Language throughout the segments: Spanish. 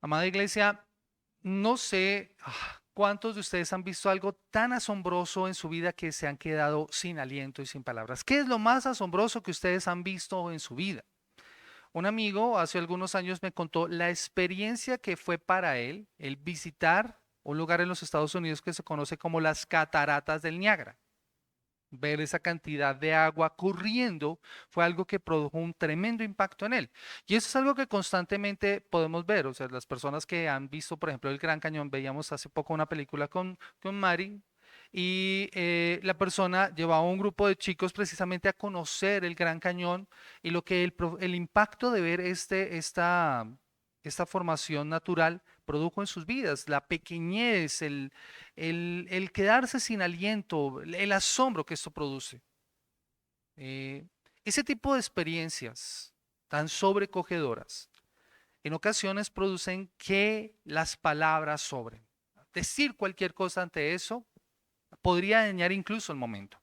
Amada iglesia, no sé cuántos de ustedes han visto algo tan asombroso en su vida que se han quedado sin aliento y sin palabras. ¿Qué es lo más asombroso que ustedes han visto en su vida? Un amigo hace algunos años me contó la experiencia que fue para él el visitar un lugar en los Estados Unidos que se conoce como las Cataratas del Niágara. Ver esa cantidad de agua corriendo fue algo que produjo un tremendo impacto en él. Y eso es algo que constantemente podemos ver. O sea, las personas que han visto, por ejemplo, el Gran Cañón, veíamos hace poco una película con Mari y la persona llevaba a un grupo de chicos precisamente a conocer el Gran Cañón y lo que el impacto de ver esta formación natural produjo en sus vidas, la pequeñez, el quedarse sin aliento, el asombro que esto produce. Eh, Ese tipo de experiencias tan sobrecogedoras en ocasiones producen que las palabras sobren. Decir cualquier cosa ante eso podría dañar incluso el momento.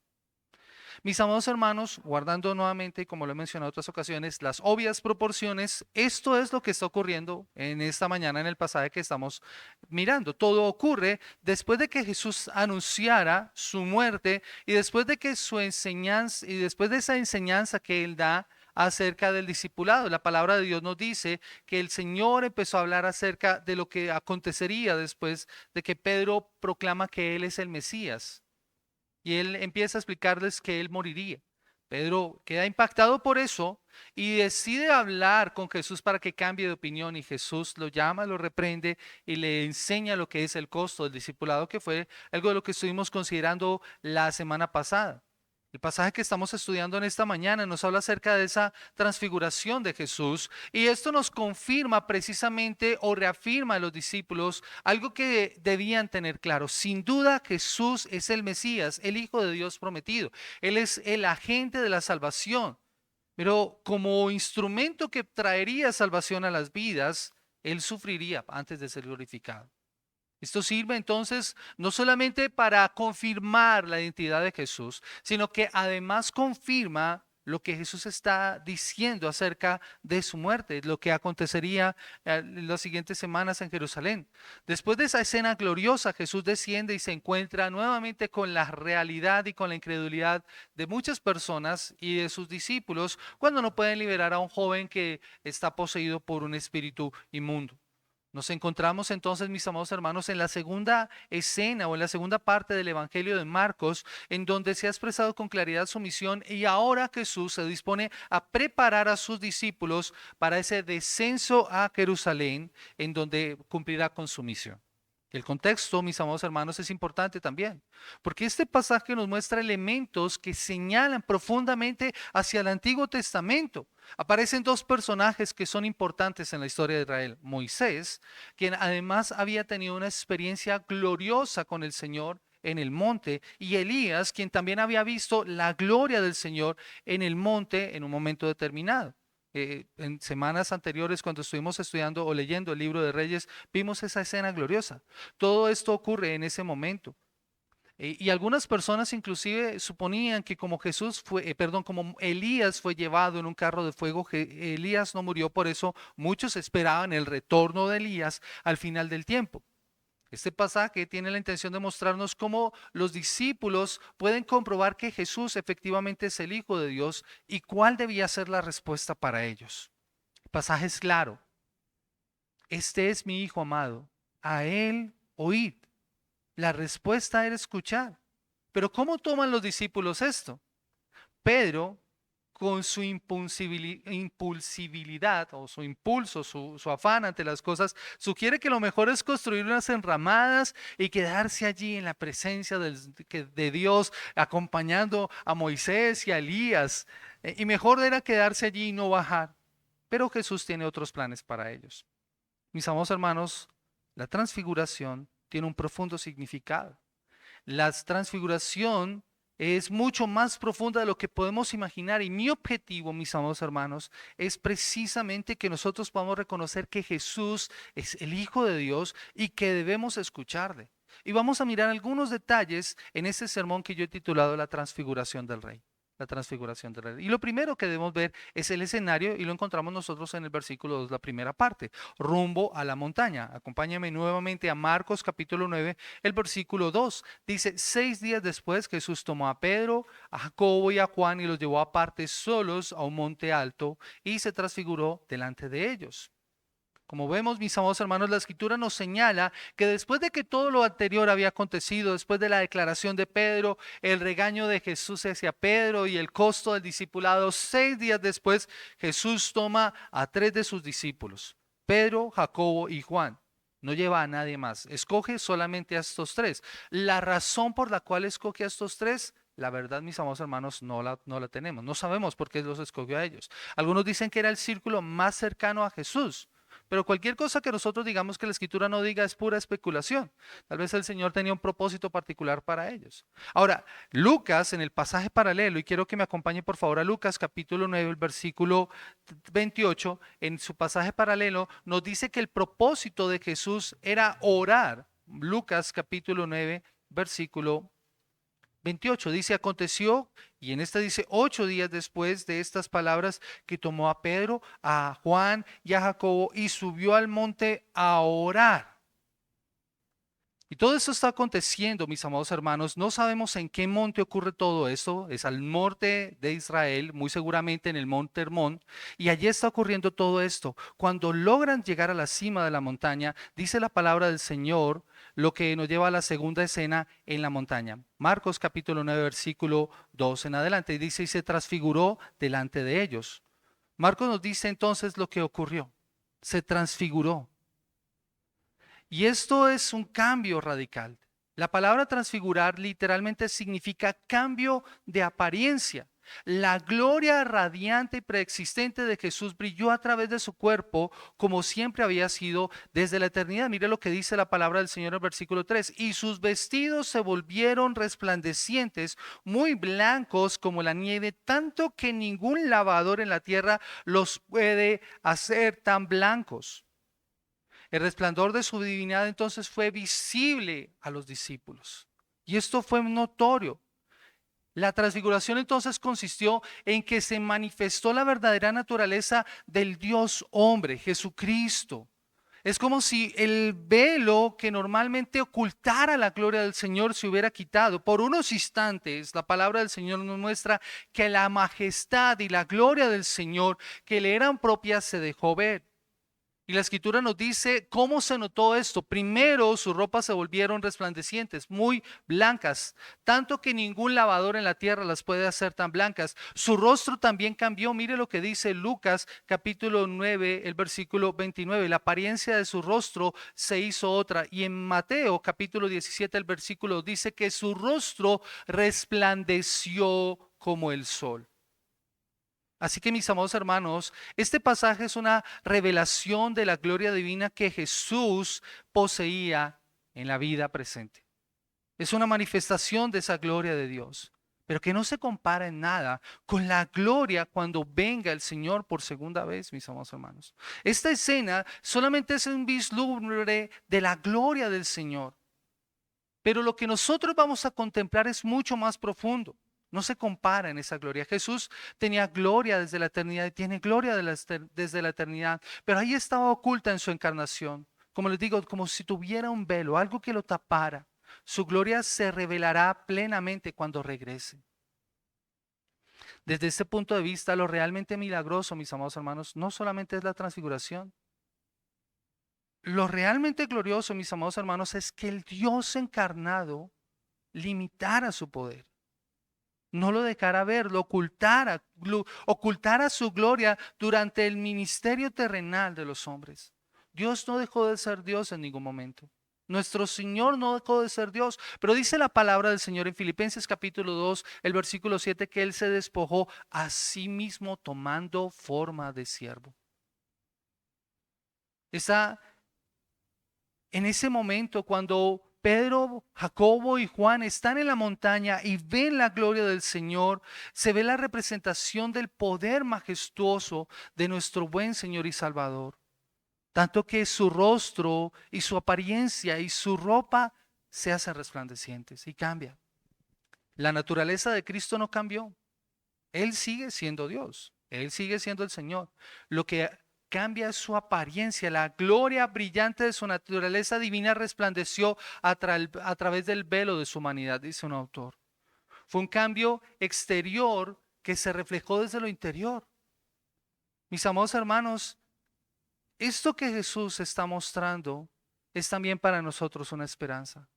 Mis amados hermanos, guardando nuevamente, como lo he mencionado en otras ocasiones, las obvias proporciones, esto es lo que está ocurriendo en esta mañana en el pasaje que estamos mirando. Todo ocurre después de que Jesús anunciara su muerte y después de que su enseñanza y después de esa enseñanza que él da acerca del discipulado. La palabra de Dios nos dice que el Señor empezó a hablar acerca de lo que acontecería después de que Pedro proclama que él es el Mesías. Y él empieza a explicarles que él moriría. Pedro queda impactado por eso y decide hablar con Jesús para que cambie de opinión y Jesús lo llama, lo reprende y le enseña lo que es el costo del discipulado, que fue algo de lo que estuvimos considerando la semana pasada. El pasaje que estamos estudiando en esta mañana nos habla acerca de esa transfiguración de Jesús y esto nos confirma precisamente o reafirma a los discípulos algo que debían tener claro. Sin duda Jesús es el Mesías, el Hijo de Dios prometido. Él es el agente de la salvación, pero como instrumento que traería salvación a las vidas, Él sufriría antes de ser glorificado. Esto sirve entonces no solamente para confirmar la identidad de Jesús, sino que además confirma lo que Jesús está diciendo acerca de su muerte, lo que acontecería en las siguientes semanas en Jerusalén. Después de esa escena gloriosa, Jesús desciende y se encuentra nuevamente con la realidad y con la incredulidad de muchas personas y de sus discípulos cuando no pueden liberar a un joven que está poseído por un espíritu inmundo. Nos encontramos entonces, mis amados hermanos, en la segunda escena o en la segunda parte del Evangelio de Marcos, en donde se ha expresado con claridad su misión y ahora Jesús se dispone a preparar a sus discípulos para ese descenso a Jerusalén, en donde cumplirá con su misión. El contexto, mis amados hermanos, es importante también, porque este pasaje nos muestra elementos que señalan profundamente hacia el Antiguo Testamento. Aparecen dos personajes que son importantes en la historia de Israel. Moisés, quien además había tenido una experiencia gloriosa con el Señor en el monte, y Elías, quien también había visto la gloria del Señor en el monte en un momento determinado. En semanas anteriores, cuando estuvimos estudiando o leyendo el libro de Reyes, vimos esa escena gloriosa. Todo esto ocurre en ese momento. Y algunas personas inclusive suponían que como como Elías fue llevado en un carro de fuego, que Elías no murió, por eso muchos esperaban el retorno de Elías al final del tiempo. Este pasaje tiene la intención de mostrarnos cómo los discípulos pueden comprobar que Jesús efectivamente es el Hijo de Dios y cuál debía ser la respuesta para ellos. El pasaje es claro. Este es mi Hijo amado. A él oíd. La respuesta era escuchar. Pero ¿cómo toman los discípulos esto? Pedro, con su impulsibilidad o su impulso, su afán ante las cosas, sugiere que lo mejor es construir unas enramadas y quedarse allí en la presencia de Dios, acompañando a Moisés y a Elías. Y mejor era quedarse allí y no bajar. Pero Jesús tiene otros planes para ellos. Mis amados hermanos, la transfiguración tiene un profundo significado. La transfiguración es mucho más profunda de lo que podemos imaginar y mi objetivo, mis amados hermanos, es precisamente que nosotros podamos reconocer que Jesús es el Hijo de Dios y que debemos escucharle. Y vamos a mirar algunos detalles en este sermón que yo he titulado La transfiguración del Rey. La transfiguración de la ley. Y lo primero que debemos ver es el escenario y lo encontramos nosotros en el versículo 2, la primera parte, rumbo a la montaña. Acompáñame nuevamente a Marcos capítulo 9, el versículo 2. Dice, 6 días después Jesús tomó a Pedro, a Jacobo y a Juan y los llevó aparte solos a un monte alto y se transfiguró delante de ellos. Como vemos, mis amados hermanos, la escritura nos señala que después de que todo lo anterior había acontecido, después de la declaración de Pedro, el regaño de Jesús hacia Pedro y el costo del discipulado, 6 días después Jesús toma a 3 de sus discípulos, Pedro, Jacobo y Juan. No lleva a nadie más, escoge solamente a estos tres. La razón por la cual escoge a estos tres, la verdad, mis amados hermanos, no la tenemos. No sabemos por qué los escogió a ellos. Algunos dicen que era el círculo más cercano a Jesús. Pero cualquier cosa que nosotros digamos que la escritura no diga es pura especulación. Tal vez el Señor tenía un propósito particular para ellos. Ahora, Lucas en el pasaje paralelo, y quiero que me acompañe por favor a Lucas capítulo 9, el versículo 28, en su pasaje paralelo nos dice que el propósito de Jesús era orar. Lucas capítulo 9, versículo 28 dice, aconteció, y en esta dice, 8 días después de estas palabras, que tomó a Pedro, a Juan y a Jacobo y subió al monte a orar. Y todo esto está aconteciendo, mis amados hermanos. No sabemos en qué monte ocurre todo esto. Es al norte de Israel, muy seguramente en el monte Hermón. Y allí está ocurriendo todo esto. Cuando logran llegar a la cima de la montaña, dice la palabra del Señor, lo que nos lleva a la segunda escena en la montaña. Marcos capítulo 9, versículo 2 en adelante. Y dice, y se transfiguró delante de ellos. Marcos nos dice entonces lo que ocurrió. Se transfiguró. Y esto es un cambio radical. La palabra transfigurar literalmente significa cambio de apariencia. La gloria radiante y preexistente de Jesús brilló a través de su cuerpo como siempre había sido desde la eternidad. Mire lo que dice la palabra del Señor en el versículo 3. Y sus vestidos se volvieron resplandecientes, muy blancos como la nieve, tanto que ningún lavador en la tierra los puede hacer tan blancos. El resplandor de su divinidad entonces fue visible a los discípulos. Y esto fue notorio. La transfiguración entonces consistió en que se manifestó la verdadera naturaleza del Dios hombre, Jesucristo. Es como si el velo que normalmente ocultara la gloria del Señor se hubiera quitado. Por unos instantes, la palabra del Señor nos muestra que la majestad y la gloria del Señor que le eran propias se dejó ver. Y la escritura nos dice cómo se notó esto. Primero, sus ropas se volvieron resplandecientes, muy blancas, tanto que ningún lavador en la tierra las puede hacer tan blancas. Su rostro también cambió. Mire lo que dice Lucas capítulo 9, el versículo 29. La apariencia de su rostro se hizo otra. Y en Mateo capítulo 17, el versículo dice que su rostro resplandeció como el sol. Así que mis amados hermanos, este pasaje es una revelación de la gloria divina que Jesús poseía en la vida presente. Es una manifestación de esa gloria de Dios, pero que no se compara en nada con la gloria cuando venga el Señor por segunda vez, mis amados hermanos. Esta escena solamente es un vislumbre de la gloria del Señor, pero lo que nosotros vamos a contemplar es mucho más profundo. No se compara en esa gloria. Jesús tenía gloria desde la eternidad y tiene gloria desde la eternidad, pero ahí estaba oculta en su encarnación. Como les digo, como si tuviera un velo, algo que lo tapara. Su gloria se revelará plenamente cuando regrese. Desde este punto de vista, lo realmente milagroso, mis amados hermanos, no solamente es la transfiguración. Lo realmente glorioso, mis amados hermanos, es que el Dios encarnado limitara su poder. No lo dejara ver, lo ocultara su gloria durante el ministerio terrenal de los hombres. Dios no dejó de ser Dios en ningún momento. Nuestro Señor no dejó de ser Dios, pero dice la palabra del Señor en Filipenses capítulo 2, el versículo 7, que Él se despojó a sí mismo tomando forma de siervo. En ese momento cuando Pedro, Jacobo y Juan están en la montaña y ven la gloria del Señor, se ve la representación del poder majestuoso de nuestro buen Señor y Salvador. Tanto que su rostro y su apariencia y su ropa se hacen resplandecientes y cambia. La naturaleza de Cristo no cambió. Él sigue siendo Dios, Él sigue siendo el Señor. Lo que cambia es su apariencia, la gloria brillante de su naturaleza divina resplandeció a través del velo de su humanidad, dice un autor. Fue un cambio exterior que se reflejó desde lo interior. Mis amados hermanos, esto que Jesús está mostrando es también para nosotros una esperanza.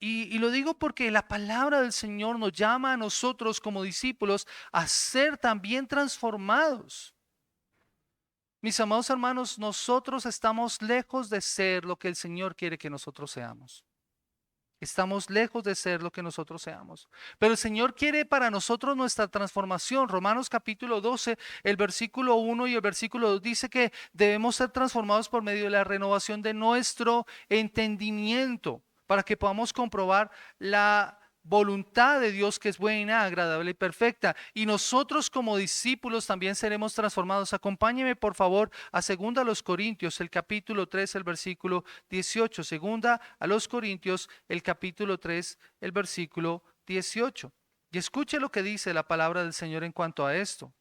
Y lo digo porque la palabra del Señor nos llama a nosotros como discípulos a ser también transformados. Mis amados hermanos, nosotros estamos lejos de ser lo que el Señor quiere que nosotros seamos. Estamos lejos de ser lo que nosotros seamos. Pero el Señor quiere para nosotros nuestra transformación. Romanos capítulo 12, el versículo 1 y el versículo 2 dice que debemos ser transformados por medio de la renovación de nuestro entendimiento, para que podamos comprobar la voluntad de Dios, que es buena, agradable y perfecta. Y nosotros como discípulos también seremos transformados. Acompáñeme por favor a segunda a los Corintios, el capítulo 3, el versículo 18. Segunda a los Corintios, el capítulo 3, el versículo 18. Y escuche lo que dice la palabra del Señor en cuanto a esto.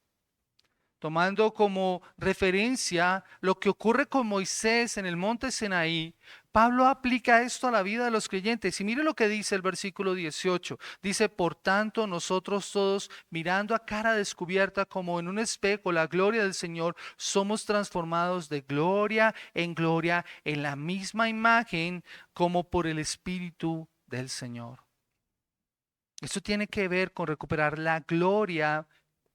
Tomando como referencia lo que ocurre con Moisés en el monte Sinaí, Pablo aplica esto a la vida de los creyentes. Y mire lo que dice el versículo 18. Dice, por tanto, nosotros todos, mirando a cara descubierta como en un espejo la gloria del Señor, somos transformados de gloria en la misma imagen como por el Espíritu del Señor. Esto tiene que ver con recuperar la gloria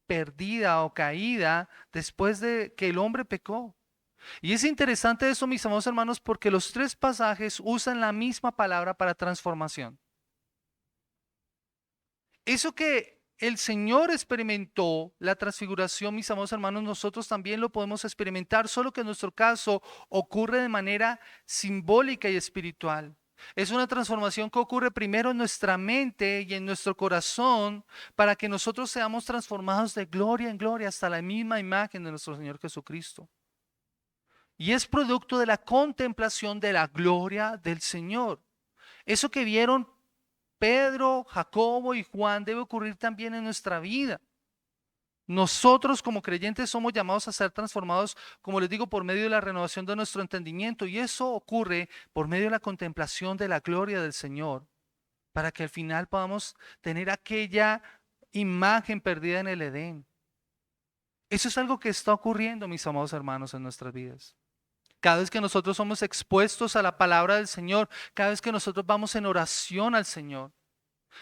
perdida o caída después de que el hombre pecó. Y es interesante eso, mis amados hermanos, porque los tres pasajes usan la misma palabra para transformación. Eso que el Señor experimentó, la transfiguración, mis amados hermanos, nosotros también lo podemos experimentar, solo que en nuestro caso ocurre de manera simbólica y espiritual. Es una transformación que ocurre primero en nuestra mente y en nuestro corazón para que nosotros seamos transformados de gloria en gloria hasta la misma imagen de nuestro Señor Jesucristo. Y es producto de la contemplación de la gloria del Señor. Eso que vieron Pedro, Jacobo y Juan debe ocurrir también en nuestra vida. Nosotros como creyentes somos llamados a ser transformados, como les digo, por medio de la renovación de nuestro entendimiento. Y eso ocurre por medio de la contemplación de la gloria del Señor, para que al final podamos tener aquella imagen perdida en el Edén. Eso es algo que está ocurriendo, mis amados hermanos, en nuestras vidas. Cada vez que nosotros somos expuestos a la palabra del Señor, cada vez que nosotros vamos en oración al Señor,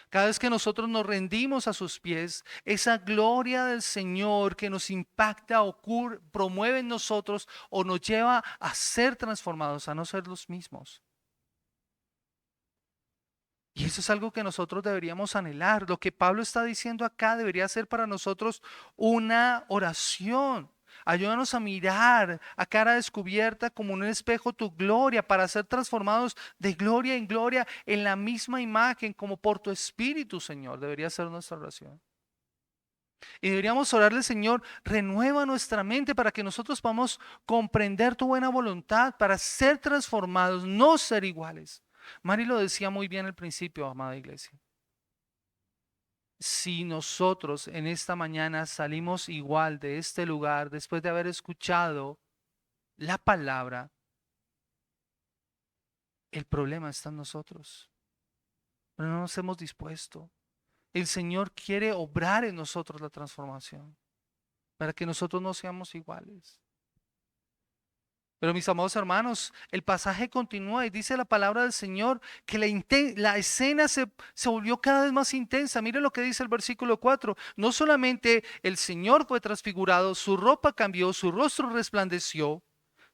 cada vez que nosotros nos rendimos a sus pies, esa gloria del Señor que nos impacta, promueve en nosotros o nos lleva a ser transformados, a no ser los mismos. Y eso es algo que nosotros deberíamos anhelar. Lo que Pablo está diciendo acá debería ser para nosotros una oración. Ayúdanos a mirar a cara descubierta como en un espejo tu gloria para ser transformados de gloria en gloria en la misma imagen como por tu Espíritu, Señor. Debería ser nuestra oración. Y deberíamos orarle, Señor, renueva nuestra mente para que nosotros podamos comprender tu buena voluntad, para ser transformados, no ser iguales. Mari lo decía muy bien al principio, amada iglesia. Si nosotros en esta mañana salimos igual de este lugar después de haber escuchado la palabra, el problema está en nosotros. Pero no nos hemos dispuesto. El Señor quiere obrar en nosotros la transformación para que nosotros no seamos iguales. Pero mis amados hermanos, el pasaje continúa y dice la palabra del Señor que la escena se volvió cada vez más intensa. Mire lo que dice el versículo 4. No solamente el Señor fue transfigurado, su ropa cambió, su rostro resplandeció,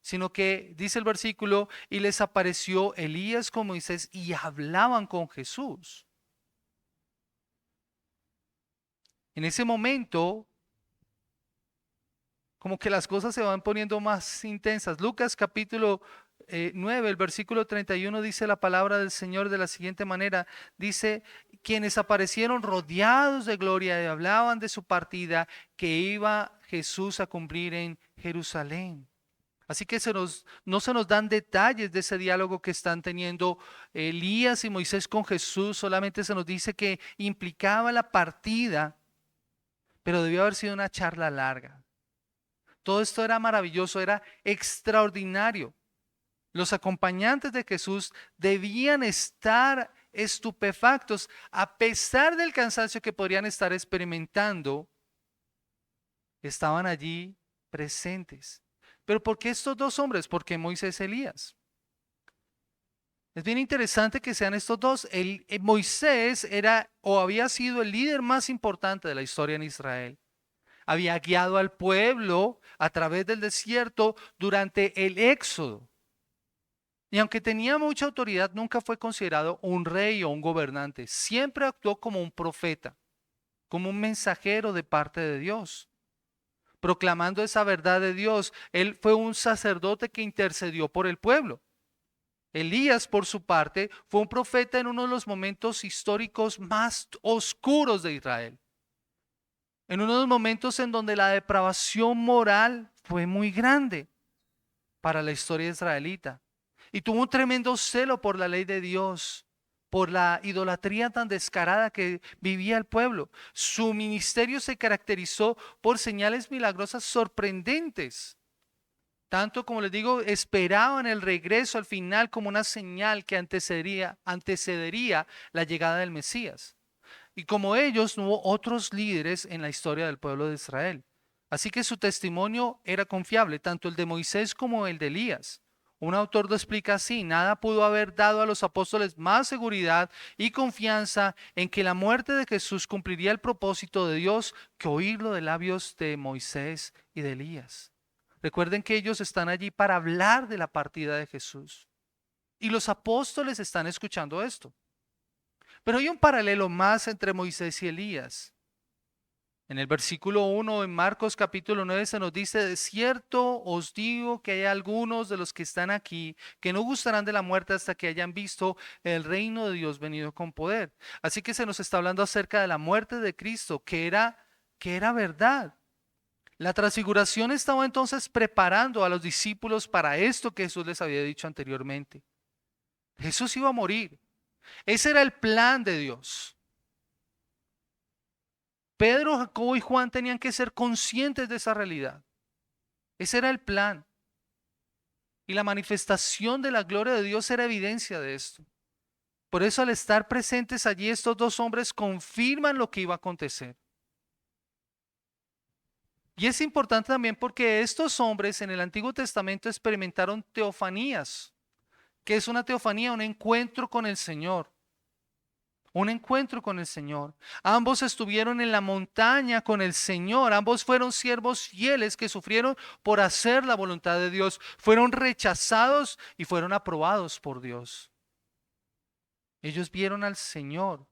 sino que dice el versículo, y les apareció Elías con Moisés y hablaban con Jesús. En ese momento, como que las cosas se van poniendo más intensas. Lucas capítulo 9, el versículo 31 dice la palabra del Señor de la siguiente manera. Dice, quienes aparecieron rodeados de gloria y hablaban de su partida que iba Jesús a cumplir en Jerusalén. Así que no se nos dan detalles de ese diálogo que están teniendo Elías y Moisés con Jesús. Solamente se nos dice que implicaba la partida. pero debió haber sido una charla larga. Todo esto era maravilloso, era extraordinario. Los acompañantes de Jesús debían estar estupefactos a pesar del cansancio que podrían estar experimentando. Estaban allí presentes. ¿Pero por qué estos dos hombres? ¿Por qué Moisés y Elías? Es bien interesante que sean estos dos. Moisés era o había sido el líder más importante de la historia en Israel. Había guiado al pueblo a través del desierto durante el éxodo. Y aunque tenía mucha autoridad, nunca fue considerado un rey o un gobernante. Siempre actuó como un profeta, como un mensajero de parte de Dios, proclamando esa verdad de Dios. Él fue un sacerdote que intercedió por el pueblo. Elías, por su parte, fue un profeta en uno de los momentos históricos más oscuros de Israel. En uno de los momentos en donde la depravación moral fue muy grande para la historia israelita. Y tuvo un tremendo celo por la ley de Dios, por la idolatría tan descarada que vivía el pueblo. Su ministerio se caracterizó por señales milagrosas sorprendentes. Tanto, como les digo, esperaban el regreso al final como una señal que antecedería la llegada del Mesías. Y como ellos, no hubo otros líderes en la historia del pueblo de Israel. Así que su testimonio era confiable, tanto el de Moisés como el de Elías. Un autor lo explica así: nada pudo haber dado a los apóstoles más seguridad y confianza en que la muerte de Jesús cumpliría el propósito de Dios que oírlo de labios de Moisés y de Elías. Recuerden que ellos están allí para hablar de la partida de Jesús. Y los apóstoles están escuchando esto. Pero hay un paralelo más entre Moisés y Elías. En el versículo 1 en Marcos capítulo 9 se nos dice: de cierto os digo que hay algunos de los que están aquí que no gustarán de la muerte hasta que hayan visto el reino de Dios venido con poder. Así que se nos está hablando acerca de la muerte de Cristo, que era verdad. La transfiguración estaba entonces preparando a los discípulos para esto que Jesús les había dicho anteriormente. Jesús iba a morir. Ese era el plan de Dios. Pedro, Jacobo y Juan tenían que ser conscientes de esa realidad. Ese era el plan. Y la manifestación de la gloria de Dios era evidencia de esto. Por eso, al estar presentes allí, estos dos hombres confirman lo que iba a acontecer. Y es importante también porque estos hombres en el Antiguo Testamento experimentaron teofanías. ¿Qué es una teofanía? Un encuentro con el Señor. Un encuentro con el Señor. Ambos estuvieron en la montaña con el Señor. Ambos fueron siervos fieles que sufrieron por hacer la voluntad de Dios. Fueron rechazados y fueron aprobados por Dios. Ellos vieron al Señor.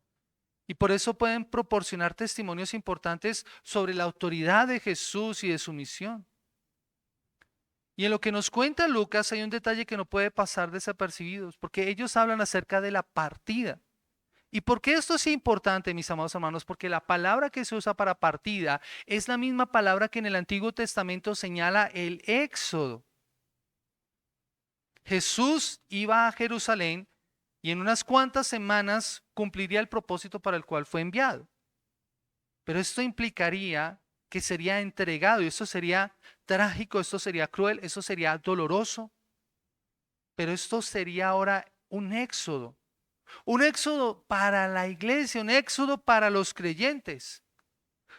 Y por eso pueden proporcionar testimonios importantes sobre la autoridad de Jesús y de su misión. Y en lo que nos cuenta Lucas hay un detalle que no puede pasar desapercibidos, porque ellos hablan acerca de la partida. ¿Y por qué esto es importante, mis amados hermanos? Porque la palabra que se usa para partida es la misma palabra que en el Antiguo Testamento señala el éxodo. Jesús iba a Jerusalén y en unas cuantas semanas cumpliría el propósito para el cual fue enviado. Pero esto implicaría que sería entregado, y esto sería trágico, esto sería cruel, esto sería doloroso. Pero esto sería ahora un éxodo. Un éxodo para la iglesia, un éxodo para los creyentes.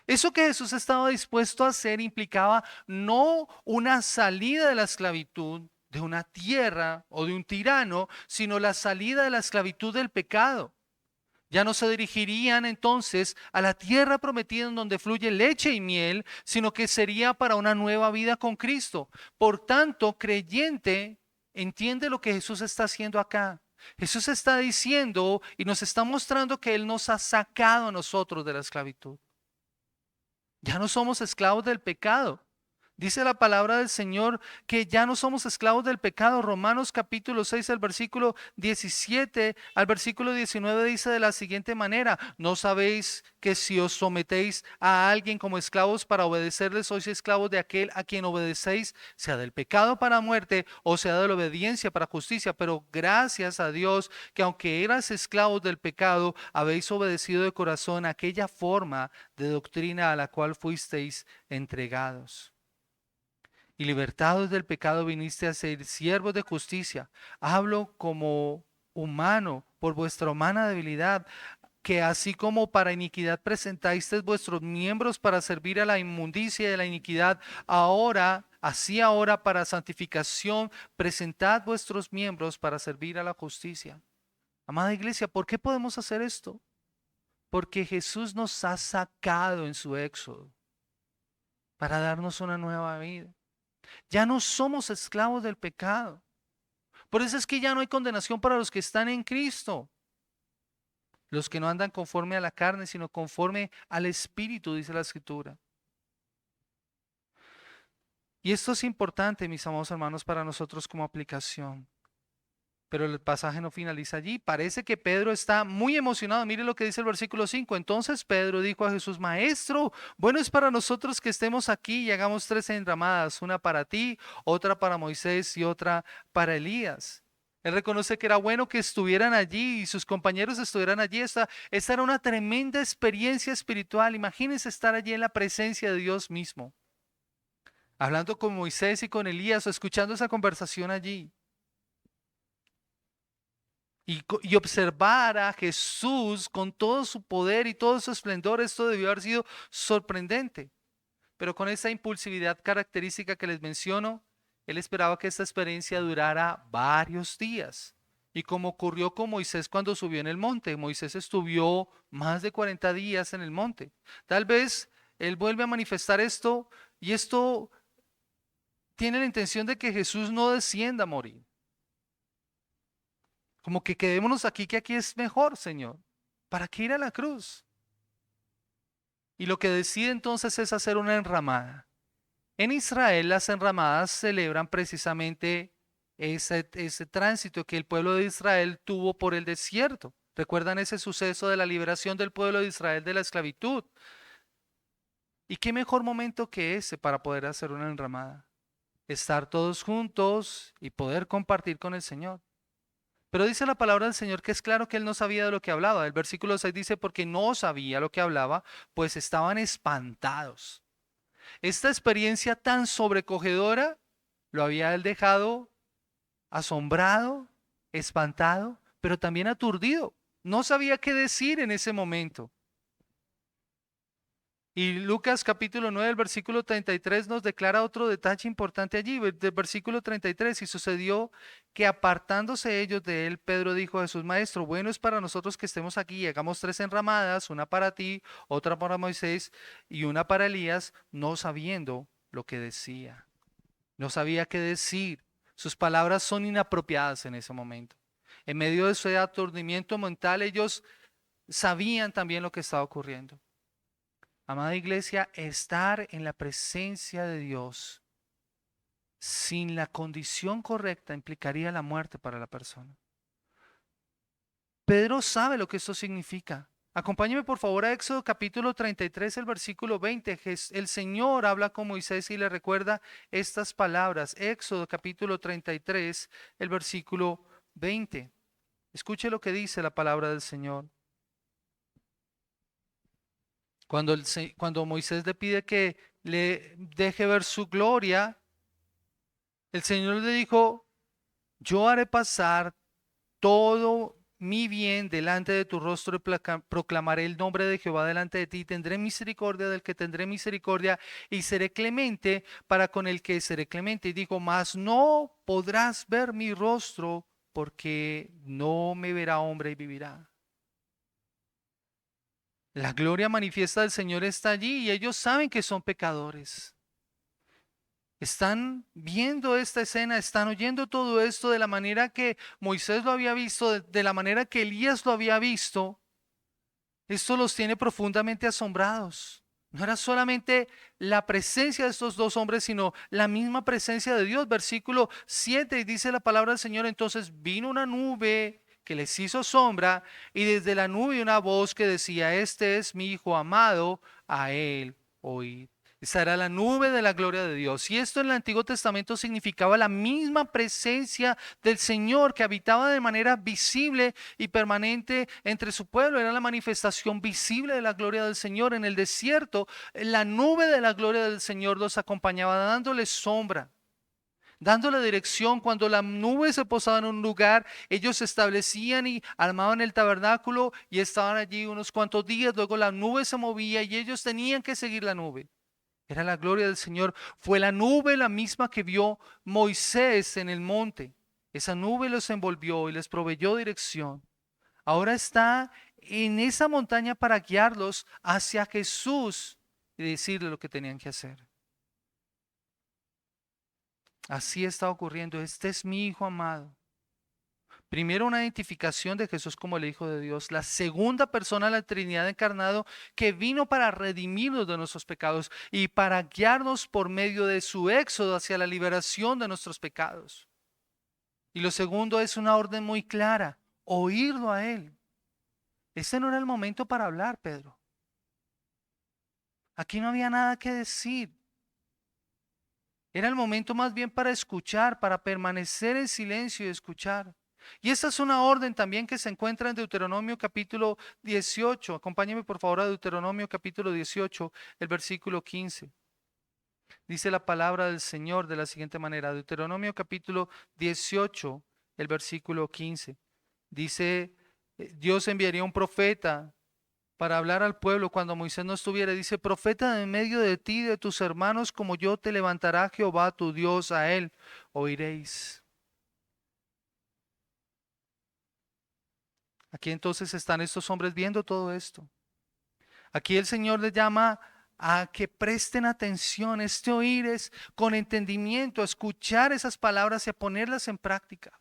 Eso que Jesús estaba dispuesto a hacer implicaba no una salida de la esclavitud de una tierra o de un tirano, sino la salida de la esclavitud del pecado. Ya no se dirigirían entonces a la tierra prometida en donde fluye leche y miel, sino que sería para una nueva vida con Cristo. Por tanto, creyente, entiende lo que Jesús está haciendo acá. Jesús está diciendo y nos está mostrando que Él nos ha sacado a nosotros de la esclavitud. Ya no somos esclavos del pecado, Dice la palabra del Señor que ya no somos esclavos del pecado. Romanos capítulo 6, al versículo 17 al versículo 19 dice de la siguiente manera: ¿no sabéis que si os sometéis a alguien como esclavos para obedecerle, sois esclavos de aquel a quien obedecéis, sea del pecado para muerte o sea de la obediencia para justicia? Pero gracias a Dios que aunque eras esclavos del pecado, habéis obedecido de corazón aquella forma de doctrina a la cual fuisteis entregados. Y libertados del pecado viniste a ser siervos de justicia. Hablo como humano por vuestra humana debilidad, que así como para iniquidad presentasteis vuestros miembros para servir a la inmundicia de la iniquidad, ahora para santificación, presentad vuestros miembros para servir a la justicia. Amada iglesia, ¿por qué podemos hacer esto? Porque Jesús nos ha sacado en su éxodo para darnos una nueva vida. Ya no somos esclavos del pecado. Por eso es que ya no hay condenación para los que están en Cristo. Los que no andan conforme a la carne, sino conforme al Espíritu, dice la Escritura. Y esto es importante, mis amados hermanos, para nosotros como aplicación. Pero el pasaje no finaliza allí. Parece que Pedro está muy emocionado. Mire lo que dice el versículo 5. Entonces Pedro dijo a Jesús: Maestro, bueno es para nosotros que estemos aquí y hagamos 3 enramadas, una para ti, otra para Moisés y otra para Elías. Él reconoce que era bueno que estuvieran allí y sus compañeros estuvieran allí. Esta era una tremenda experiencia espiritual. Imagínense estar allí en la presencia de Dios mismo, hablando con Moisés y con Elías o escuchando esa conversación allí. Y observar a Jesús con todo su poder y todo su esplendor, esto debió haber sido sorprendente. Pero con esa impulsividad característica que les menciono, él esperaba que esta experiencia durara varios días. Y como ocurrió con Moisés cuando subió en el monte, Moisés estuvo más de 40 días en el monte. Tal vez él vuelve a manifestar esto y esto tiene la intención de que Jesús no descienda a morir. Como que quedémonos aquí, que aquí es mejor, Señor. ¿Para qué ir a la cruz? Y lo que decide entonces es hacer una enramada. En Israel las enramadas celebran precisamente ese tránsito que el pueblo de Israel tuvo por el desierto. ¿Recuerdan ese suceso de la liberación del pueblo de Israel de la esclavitud? ¿Y qué mejor momento que ese para poder hacer una enramada? Estar todos juntos y poder compartir con el Señor. Pero dice la palabra del Señor que es claro que él no sabía de lo que hablaba. El versículo 6 dice: porque no sabía lo que hablaba, pues estaban espantados. Esta experiencia tan sobrecogedora lo había él dejado asombrado, espantado, pero también aturdido. No sabía qué decir en ese momento. Y Lucas capítulo 9, el versículo 33 nos declara otro detalle importante allí, del versículo 33: y sucedió que apartándose ellos de él, Pedro dijo a Jesús: Maestro, bueno es para nosotros que estemos aquí y hagamos 3 enramadas, una para ti, otra para Moisés y una para Elías, no sabiendo lo que decía. No sabía qué decir. Sus palabras son inapropiadas en ese momento. En medio de ese aturdimiento mental, ellos sabían también lo que estaba ocurriendo. Amada iglesia, estar en la presencia de Dios sin la condición correcta implicaría la muerte para la persona. Pedro sabe lo que esto significa. Acompáñeme por favor a Éxodo capítulo 33, el versículo 20. El Señor habla con Moisés y le recuerda estas palabras. Éxodo capítulo 33, el versículo 20. Escuche lo que dice la palabra del Señor. Cuando Moisés le pide que le deje ver su gloria, el Señor le dijo: yo haré pasar todo mi bien delante de tu rostro y proclamaré el nombre de Jehová delante de ti. Tendré misericordia del que tendré misericordia y seré clemente para con el que seré clemente. Y dijo: mas no podrás ver mi rostro, porque no me verá hombre y vivirá. La gloria manifiesta del Señor está allí y ellos saben que son pecadores. Están viendo esta escena, están oyendo todo esto de la manera que Moisés lo había visto, de la manera que Elías lo había visto. Esto los tiene profundamente asombrados. No era solamente la presencia de estos dos hombres, sino la misma presencia de Dios. Versículo 7 y dice la palabra del Señor, entonces vino una nube que les hizo sombra y desde la nube una voz que decía, este es mi Hijo amado, a él oíd. Esta era la nube de la gloria de Dios. Y esto en el Antiguo Testamento significaba la misma presencia del Señor que habitaba de manera visible y permanente entre su pueblo. Era la manifestación visible de la gloria del Señor. En el desierto, la nube de la gloria del Señor los acompañaba, dándoles sombra, dándole dirección. Cuando la nube se posaba en un lugar, ellos se establecían y armaban el tabernáculo y estaban allí unos cuantos días. Luego la nube se movía y ellos tenían que seguir la nube. Era la gloria del Señor. Fue la nube la misma que vio Moisés en el monte. Esa nube los envolvió y les proveyó dirección. Ahora está en esa montaña para guiarlos hacia Jesús y decirle lo que tenían que hacer. Así está ocurriendo. Este es mi Hijo amado. Primero, una identificación de Jesús como el Hijo de Dios. La segunda persona de la Trinidad encarnado que vino para redimirnos de nuestros pecados y para guiarnos por medio de su éxodo hacia la liberación de nuestros pecados. Y lo segundo es una orden muy clara, oírlo a Él. Este no era el momento para hablar, Pedro. Aquí no había nada que decir. Era el momento más bien para escuchar, para permanecer en silencio y escuchar. Y esta es una orden también que se encuentra en Deuteronomio capítulo 18. Acompáñeme por favor a Deuteronomio capítulo 18, el versículo 15. Dice la palabra del Señor de la siguiente manera. Deuteronomio capítulo 18, el versículo 15. Dice, Dios enviaría un profeta para hablar al pueblo cuando Moisés no estuviera. Dice, profeta en medio de ti y de tus hermanos, como yo te levantará Jehová tu Dios, a él oiréis. Aquí entonces están estos hombres viendo todo esto. Aquí el Señor les llama a que presten atención. Este oír es con entendimiento, a escuchar esas palabras y a ponerlas en práctica.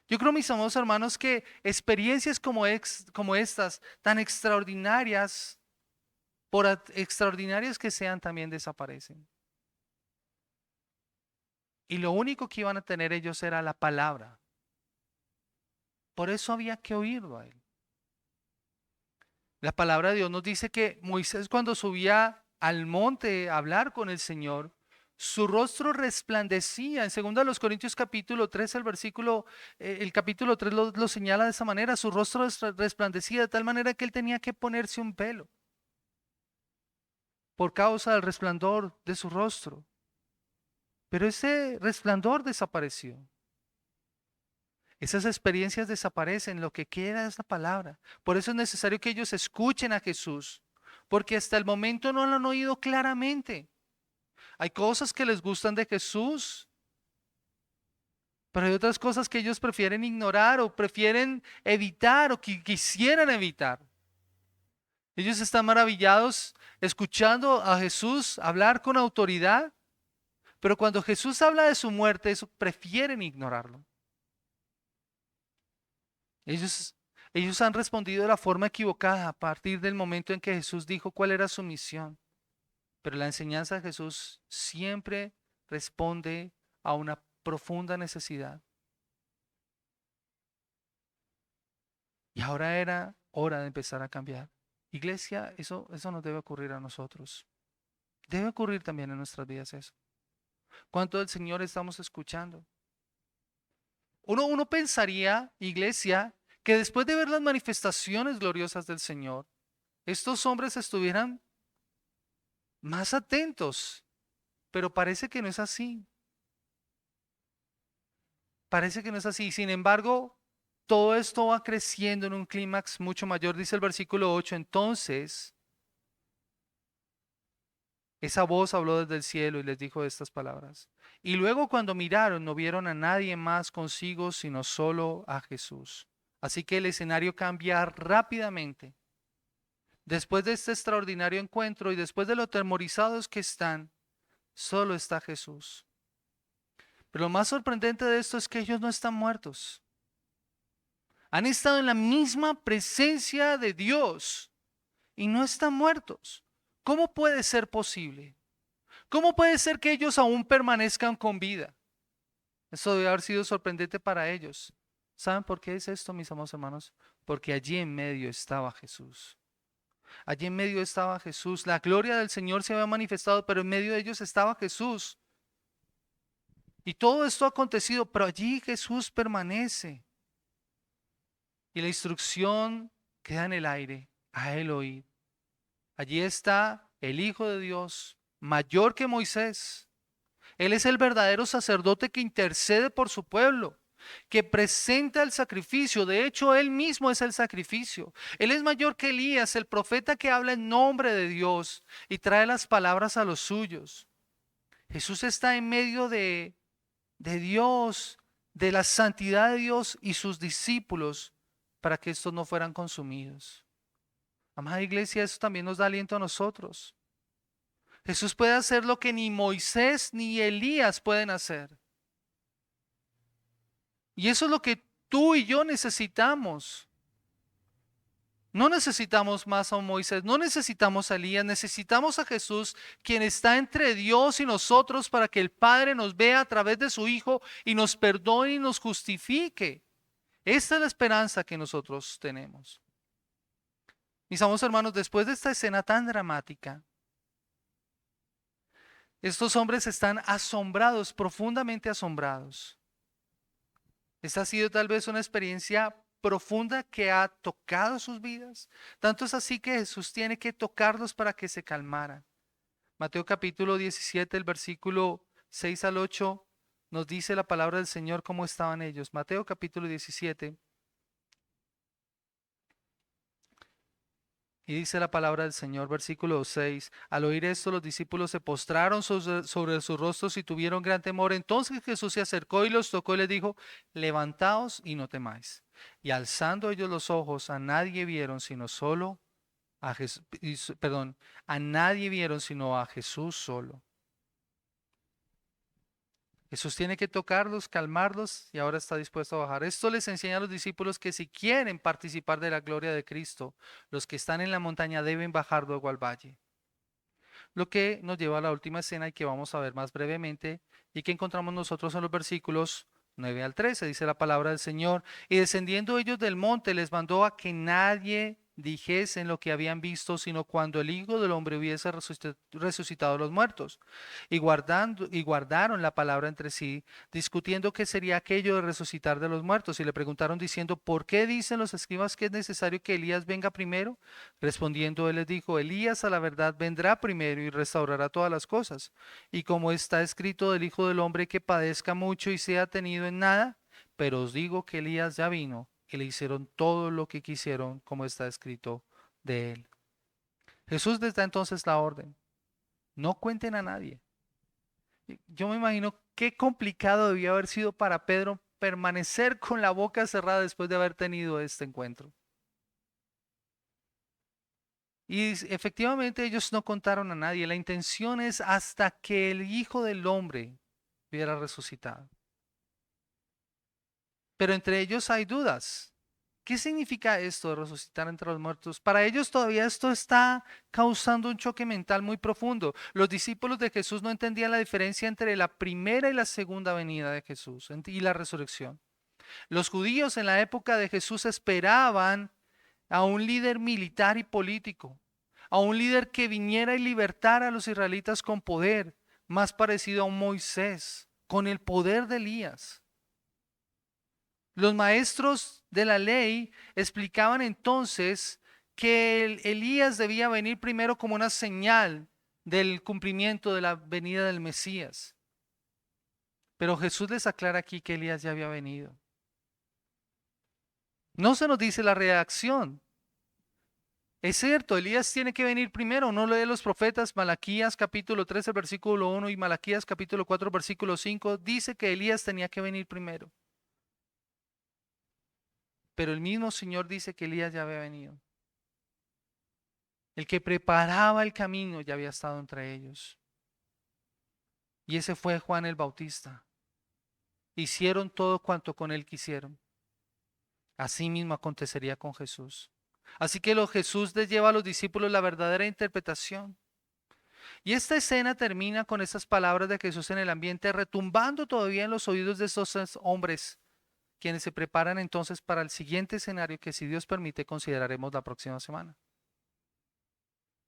Yo creo, mis amados hermanos, que experiencias como estas, tan extraordinarias, por extraordinarias que sean, también desaparecen. Y lo único que iban a tener ellos era la palabra. Por eso había que oírlo a él. La palabra de Dios nos dice que Moisés, cuando subía al monte a hablar con el Señor, su rostro resplandecía. En 2 Corintios capítulo 3, el capítulo 3 lo señala de esa manera. Su rostro resplandecía de tal manera que él tenía que ponerse un velo por causa del resplandor de su rostro. Pero ese resplandor desapareció. Esas experiencias desaparecen, lo que queda es la palabra. Por eso es necesario que ellos escuchen a Jesús, porque hasta el momento no lo han oído claramente. Hay cosas que les gustan de Jesús, pero hay otras cosas que ellos prefieren ignorar o prefieren evitar o que quisieran evitar. Ellos están maravillados escuchando a Jesús hablar con autoridad, pero cuando Jesús habla de su muerte, eso prefieren ignorarlo. Ellos han respondido de la forma equivocada a partir del momento en que Jesús dijo cuál era su misión. Pero la enseñanza de Jesús siempre responde a una profunda necesidad. Y ahora era hora de empezar a cambiar. Iglesia, eso nos debe ocurrir a nosotros. Debe ocurrir también en nuestras vidas eso. ¿Cuánto del Señor estamos escuchando? Uno pensaría, iglesia, que después de ver las manifestaciones gloriosas del Señor, estos hombres estuvieran más atentos, pero parece que no es así. Parece que no es así. Sin embargo, todo esto va creciendo en un clímax mucho mayor. Dice el versículo 8, entonces, esa voz habló desde el cielo y les dijo estas palabras. Y luego cuando miraron, no vieron a nadie más consigo, sino solo a Jesús. Así que el escenario cambia rápidamente. Después de este extraordinario encuentro y después de lo atemorizados que están, solo está Jesús. Pero lo más sorprendente de esto es que ellos no están muertos. Han estado en la misma presencia de Dios y no están muertos. ¿Cómo puede ser posible? ¿Cómo puede ser que ellos aún permanezcan con vida? Eso debe haber sido sorprendente para ellos. ¿Saben por qué es esto, mis amados hermanos? Porque allí en medio estaba Jesús. Allí en medio estaba Jesús. La gloria del Señor se había manifestado, pero en medio de ellos estaba Jesús. Y todo esto ha acontecido, pero allí Jesús permanece. Y la instrucción queda en el aire, a él oír. Allí está el Hijo de Dios, mayor que Moisés. Él es el verdadero sacerdote que intercede por su pueblo, que presenta el sacrificio. De hecho, él mismo es el sacrificio. Él es mayor que Elías, el profeta que habla en nombre de Dios y trae las palabras a los suyos. Jesús está en medio de Dios, de la santidad de Dios y sus discípulos para que estos no fueran consumidos. Amada iglesia, eso también nos da aliento a nosotros. Jesús puede hacer lo que ni Moisés ni Elías pueden hacer. Y eso es lo que tú y yo necesitamos. No necesitamos más a un Moisés, no necesitamos a Elías, necesitamos a Jesús, quien está entre Dios y nosotros para que el Padre nos vea a través de su Hijo y nos perdone y nos justifique. Esta es la esperanza que nosotros tenemos. Mis amados hermanos, después de esta escena tan dramática, estos hombres están asombrados, profundamente asombrados. Esta ha sido tal vez una experiencia profunda que ha tocado sus vidas. Tanto es así que Jesús tiene que tocarlos para que se calmaran. Mateo capítulo 17, el versículo 6 al 8, nos dice la palabra del Señor cómo estaban ellos. Mateo capítulo 17. Y dice la palabra del Señor, versículo 6, al oír esto los discípulos se postraron sobre sus rostros y tuvieron gran temor. Entonces Jesús se acercó y los tocó y les dijo, levantaos y no temáis. Y alzando ellos los ojos, a nadie vieron sino solo a Jesús, perdón, a nadie vieron sino a Jesús solo. Jesús tiene que tocarlos, calmarlos y ahora está dispuesto a bajar. Esto les enseña a los discípulos que si quieren participar de la gloria de Cristo, los que están en la montaña deben bajar luego al valle. Lo que nos lleva a la última escena y que vamos a ver más brevemente y que encontramos nosotros en los versículos 9 al 13. Dice la palabra del Señor, y descendiendo ellos del monte les mandó a que nadie dijesen lo que habían visto, sino cuando el Hijo del Hombre hubiese resucitado a los muertos. Y guardaron la palabra entre sí, discutiendo qué sería aquello de resucitar de los muertos. Y le preguntaron diciendo, ¿por qué dicen los escribas que es necesario que Elías venga primero? Respondiendo él les dijo, Elías a la verdad vendrá primero y restaurará todas las cosas. Y como está escrito del Hijo del Hombre que padezca mucho y sea tenido en nada, pero os digo que Elías ya vino y le hicieron todo lo que quisieron, como está escrito de él. Jesús les da entonces la orden, no cuenten a nadie. Yo me imagino qué complicado debió haber sido para Pedro permanecer con la boca cerrada después de haber tenido este encuentro. Y efectivamente ellos no contaron a nadie. La intención es hasta que el Hijo del Hombre hubiera resucitado. Pero entre ellos hay dudas. ¿Qué significa esto de resucitar entre los muertos? Para ellos todavía esto está causando un choque mental muy profundo. Los discípulos de Jesús no entendían la diferencia entre la primera y la segunda venida de Jesús y la resurrección. Los judíos en la época de Jesús esperaban a un líder militar y político, a un líder que viniera y libertara a los israelitas con poder, más parecido a un Moisés, con el poder de Elías. Los maestros de la ley explicaban entonces que Elías debía venir primero como una señal del cumplimiento de la venida del Mesías. Pero Jesús les aclara aquí que Elías ya había venido. No se nos dice la reacción. Es cierto, Elías tiene que venir primero. Uno lee los profetas, Malaquías capítulo 13, versículo 1 y Malaquías capítulo 4, versículo 5, dice que Elías tenía que venir primero. Pero el mismo Señor dice que Elías ya había venido. El que preparaba el camino ya había estado entre ellos. Y ese fue Juan el Bautista. Hicieron todo cuanto con él quisieron. Así mismo acontecería con Jesús. Así que Jesús les lleva a los discípulos la verdadera interpretación. Y esta escena termina con estas palabras de Jesús en el ambiente, retumbando todavía en los oídos de estos hombres, quienes se preparan entonces para el siguiente escenario que, si Dios permite, consideraremos la próxima semana.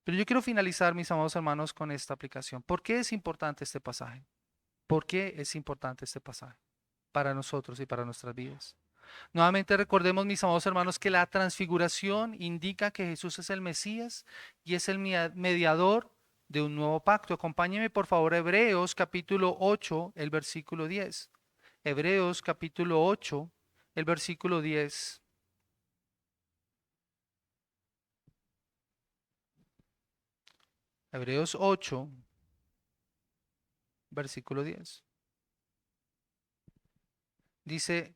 Pero yo quiero finalizar, mis amados hermanos, con esta aplicación. ¿Por qué es importante este pasaje? ¿Por qué es importante este pasaje para nosotros y para nuestras vidas? Nuevamente recordemos, mis amados hermanos, que la transfiguración indica que Jesús es el Mesías y es el mediador de un nuevo pacto. Acompáñeme por favor a Hebreos capítulo 8, el versículo 10. Hebreos capítulo 8, el versículo 10. Hebreos 8, versículo 10. Dice,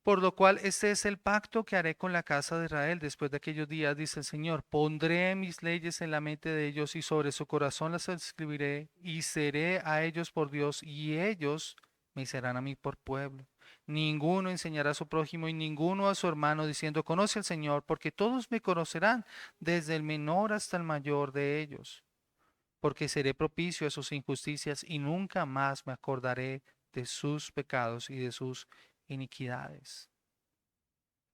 por lo cual este es el pacto que haré con la casa de Israel después de aquellos días, dice el Señor. Pondré mis leyes en la mente de ellos y sobre su corazón las escribiré y seré a ellos por Dios y ellos me serán a mí por pueblo. Ninguno enseñará a su prójimo y ninguno a su hermano diciendo, conoce al Señor, porque todos me conocerán, desde el menor hasta el mayor de ellos, porque seré propicio a sus injusticias y nunca más me acordaré de sus pecados y de sus iniquidades.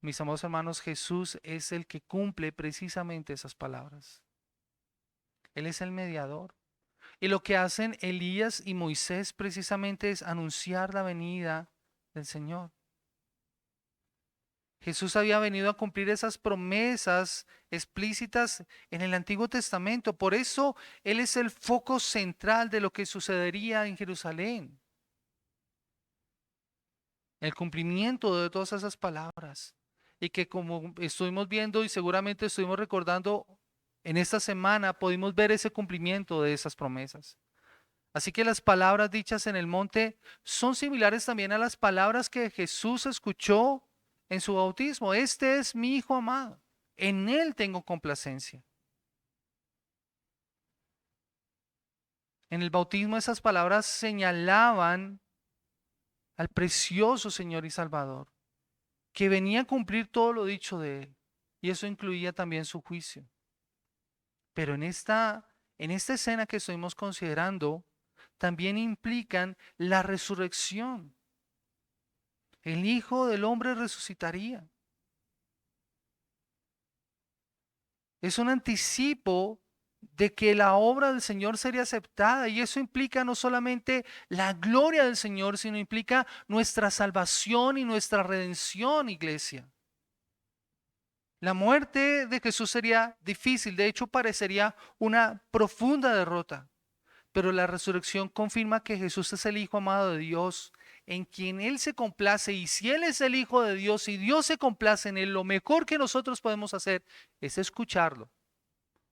Mis amados hermanos, Jesús es el que cumple precisamente esas palabras. Él es el mediador. Y lo que hacen Elías y Moisés precisamente es anunciar la venida del Señor. Jesús había venido a cumplir esas promesas explícitas en el Antiguo Testamento. Por eso Él es el foco central de lo que sucedería en Jerusalén. El cumplimiento de todas esas palabras. Y que, como estuvimos viendo y seguramente estuvimos recordando en esta semana, pudimos ver ese cumplimiento de esas promesas. Así que las palabras dichas en el monte son similares también a las palabras que Jesús escuchó en su bautismo. Este es mi Hijo amado, en Él tengo complacencia. En el bautismo esas palabras señalaban al precioso Señor y Salvador, que venía a cumplir todo lo dicho de Él. Y eso incluía también su juicio. Pero en esta escena que estuvimos considerando, también implican la resurrección. El Hijo del Hombre resucitaría. Es un anticipo de que la obra del Señor sería aceptada y eso implica no solamente la gloria del Señor, sino implica nuestra salvación y nuestra redención, iglesia. La muerte de Jesús sería difícil, de hecho parecería una profunda derrota. Pero la resurrección confirma que Jesús es el Hijo amado de Dios, en quien Él se complace. Y si Él es el Hijo de Dios y Dios se complace en Él, lo mejor que nosotros podemos hacer es escucharlo,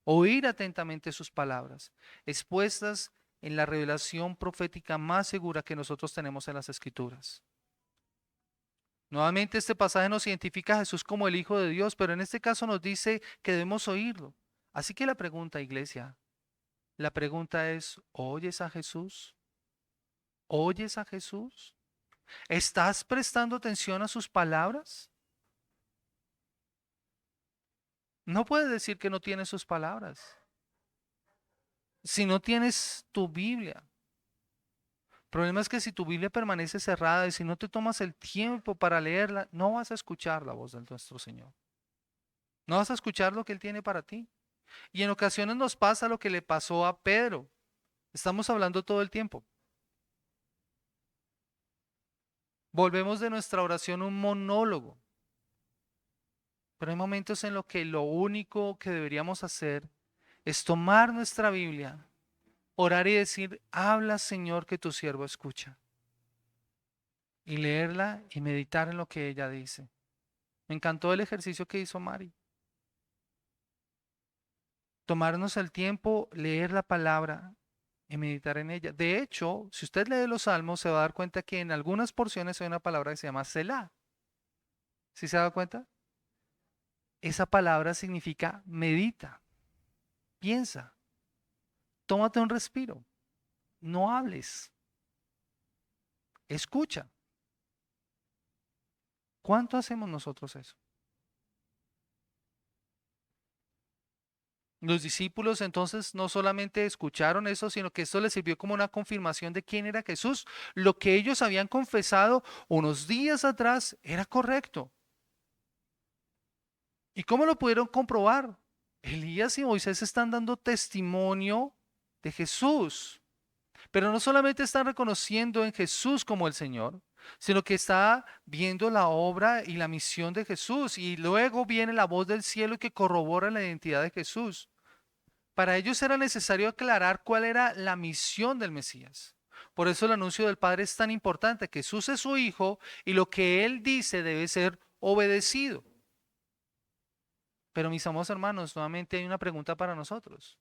oír atentamente sus palabras, expuestas en la revelación profética más segura que nosotros tenemos en las Escrituras. Nuevamente este pasaje nos identifica a Jesús como el Hijo de Dios, pero en este caso nos dice que debemos oírlo. Así que la pregunta, iglesia, la pregunta es, ¿oyes a Jesús? ¿Oyes a Jesús? ¿Estás prestando atención a sus palabras? No puedes decir que no tienes sus palabras. Si no tienes tu Biblia. El problema es que si tu Biblia permanece cerrada y si no te tomas el tiempo para leerla, no vas a escuchar la voz de nuestro Señor. No vas a escuchar lo que Él tiene para ti. Y en ocasiones nos pasa lo que le pasó a Pedro. Estamos hablando todo el tiempo. Volvemos de nuestra oración un monólogo. Pero hay momentos en los que lo único que deberíamos hacer es tomar nuestra Biblia, orar y decir, habla Señor que tu siervo escucha. Y leerla y meditar en lo que ella dice. Me encantó el ejercicio que hizo Mari. Tomarnos el tiempo, leer la palabra y meditar en ella. De hecho, si usted lee los salmos, se va a dar cuenta que en algunas porciones hay una palabra que se llama Selah. ¿Sí se ha dado cuenta? Esa palabra significa medita, piensa, tómate un respiro, no hables, escucha. ¿Cuánto hacemos nosotros eso? Los discípulos entonces no solamente escucharon eso, sino que esto les sirvió como una confirmación de quién era Jesús. Lo que ellos habían confesado unos días atrás era correcto. ¿Y cómo lo pudieron comprobar? Elías y Moisés están dando testimonio de Jesús, pero no solamente están reconociendo en Jesús como el Señor, sino que está viendo la obra y la misión de Jesús. Y luego viene la voz del cielo que corrobora la identidad de Jesús. Para ellos era necesario aclarar cuál era la misión del Mesías. Por eso el anuncio del Padre es tan importante. Jesús es su Hijo y lo que Él dice debe ser obedecido. Pero mis amados hermanos, nuevamente hay una pregunta para nosotros.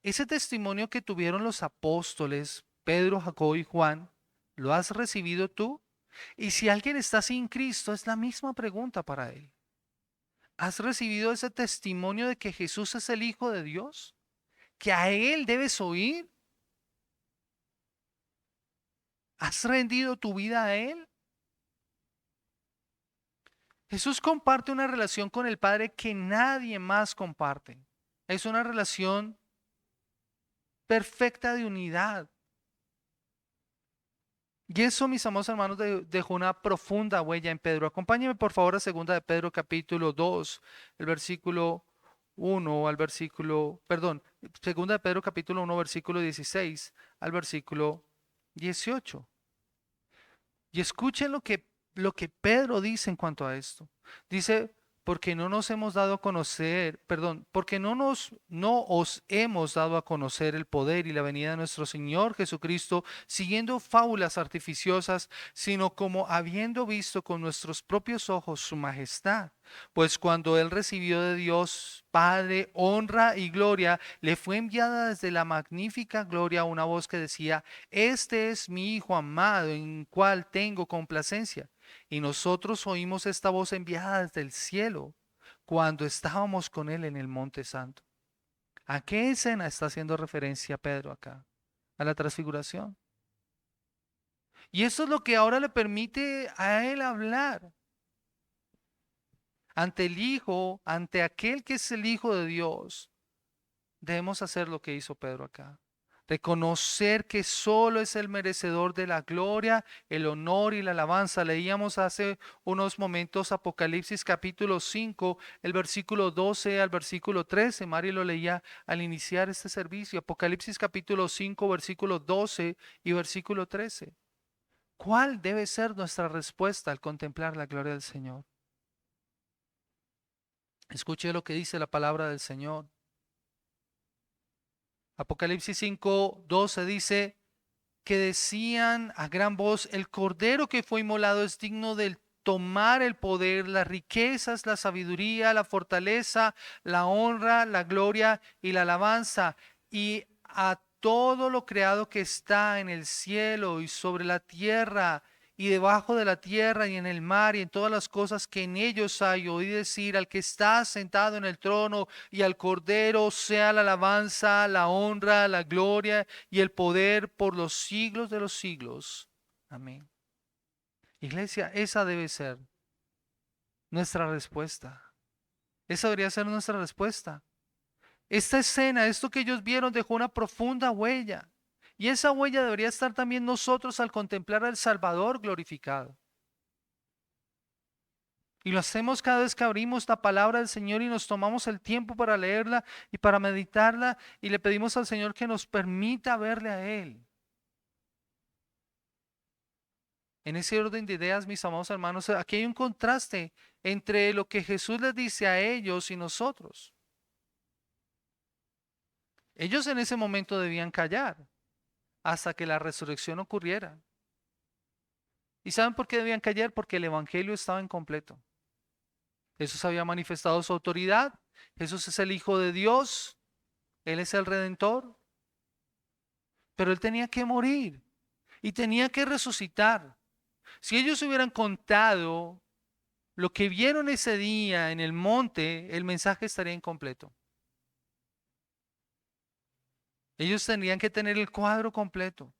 Ese testimonio que tuvieron los apóstoles, Pedro, Jacobo y Juan, ¿lo has recibido tú? Y si alguien está sin Cristo, es la misma pregunta para él. ¿Has recibido ese testimonio de que Jesús es el Hijo de Dios? ¿Que a Él debes oír? ¿Has rendido tu vida a Él? Jesús comparte una relación con el Padre que nadie más comparte. Es una relación perfecta de unidad. Y eso, mis amados hermanos, dejó una profunda huella en Pedro. Acompáñeme por favor a segunda de Pedro capítulo 2, el versículo 1 al versículo, perdón, segunda de Pedro capítulo 1, versículo 16 al versículo 18. Y escuchen lo que Pedro dice en cuanto a esto. Dice, porque no nos hemos dado a conocer, perdón, porque no os hemos dado a conocer el poder y la venida de nuestro Señor Jesucristo siguiendo fábulas artificiosas, sino como habiendo visto con nuestros propios ojos su majestad. Pues cuando él recibió de Dios Padre honra y gloria, le fue enviada desde la magnífica gloria una voz que decía, este es mi Hijo amado, en cual tengo complacencia. Y nosotros oímos esta voz enviada desde el cielo cuando estábamos con él en el Monte Santo. ¿A qué escena está haciendo referencia Pedro acá? A la transfiguración. Y eso es lo que ahora le permite a él hablar ante el Hijo, ante aquel que es el Hijo de Dios. Debemos hacer lo que hizo Pedro acá. Reconocer que solo es el merecedor de la gloria, el honor y la alabanza. Leíamos hace unos momentos Apocalipsis capítulo 5, el versículo 12 al versículo 13. Mari lo leía al iniciar este servicio. Apocalipsis capítulo 5, versículo 12 y versículo 13. ¿Cuál debe ser nuestra respuesta al contemplar la gloria del Señor? Escuche lo que dice la palabra del Señor. Apocalipsis 5, 12 dice que decían a gran voz, el cordero que fue inmolado es digno de tomar el poder, las riquezas, la sabiduría, la fortaleza, la honra, la gloria y la alabanza. Y a todo lo creado que está en el cielo y sobre la tierra y debajo de la tierra y en el mar y en todas las cosas que en ellos hay, oí decir al que está sentado en el trono y al Cordero sea la alabanza, la honra, la gloria y el poder por los siglos de los siglos. Amén. Iglesia, esa debe ser nuestra respuesta. Esa debería ser nuestra respuesta. Esta escena, esto que ellos vieron, dejó una profunda huella. Y esa huella debería estar también nosotros al contemplar al Salvador glorificado. Y lo hacemos cada vez que abrimos la palabra del Señor y nos tomamos el tiempo para leerla y para meditarla y le pedimos al Señor que nos permita verle a Él. En ese orden de ideas, mis amados hermanos, aquí hay un contraste entre lo que Jesús les dice a ellos y nosotros. Ellos en ese momento debían callar hasta que la resurrección ocurriera. ¿Y saben por qué debían callar? Porque el Evangelio estaba incompleto. Jesús había manifestado su autoridad. Jesús es el Hijo de Dios. Él es el Redentor. Pero Él tenía que morir y tenía que resucitar. Si ellos hubieran contado lo que vieron ese día en el monte, el mensaje estaría incompleto. Ellos tendrían que tener el cuadro completo.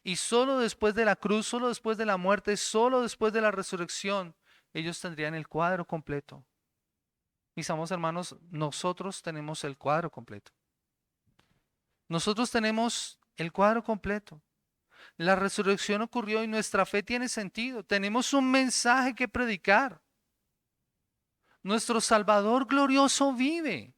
Y solo después de la cruz, solo después de la muerte, solo después de la resurrección, ellos tendrían el cuadro completo. Mis amados hermanos, nosotros tenemos el cuadro completo. Nosotros tenemos el cuadro completo. La resurrección ocurrió y nuestra fe tiene sentido. Tenemos un mensaje que predicar. Nuestro Salvador glorioso vive.